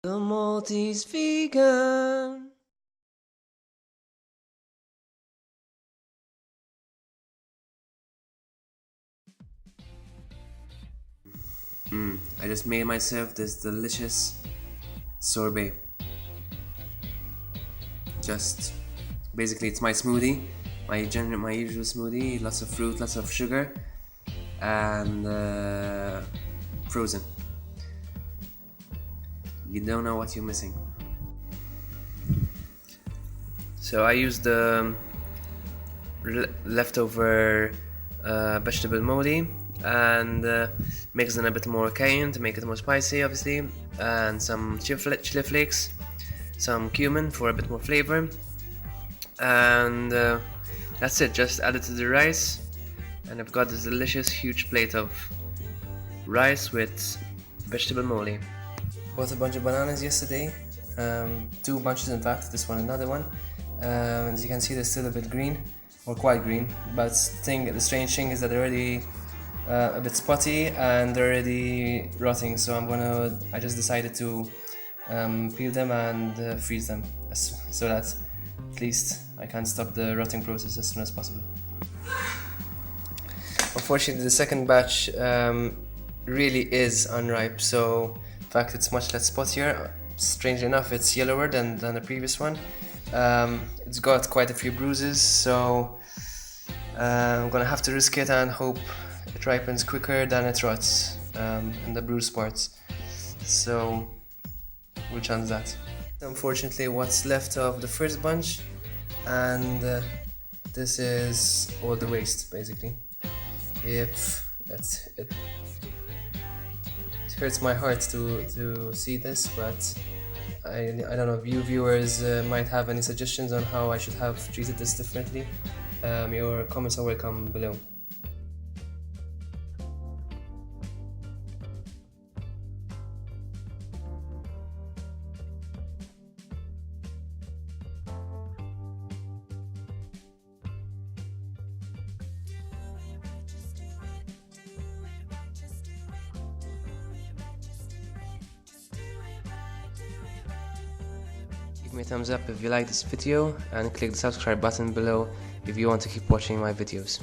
The Maltese vegan. I just made myself this delicious sorbet. Just basically it's my smoothie, my usual smoothie, lots of fruit, lots of sugar, and frozen. You don't know what you're missing. So I used the leftover vegetable moly and mixed in a bit more cayenne to make it more spicy, obviously, and some chili flakes, some cumin for a bit more flavor, and that's it. Just add it to the rice, and I've got this delicious huge plate of rice with vegetable moly. Bought a bunch of bananas yesterday, 2 bunches in fact, this one another one. As you can see, they're still a bit green, or quite green, but the strange thing is that they're already a bit spotty and they're already rotting, so I just decided to peel them and freeze them so that at least I can stop the rotting process as soon as possible. Unfortunately, the second batch really is unripe, so in fact it's much less spottier. Strangely enough, it's yellower than the previous one. It's got quite a few bruises, so I'm gonna have to risk it and hope it ripens quicker than it rots in the bruised parts. So we'll chance that. Unfortunately, what's left of the first bunch, and this is all the waste basically. If it hurts my heart to see this, but I don't know if you viewers might have any suggestions on how I should have treated this differently. Your comments are welcome below. Give me a thumbs up if you like this video and click the subscribe button below if you want to keep watching my videos.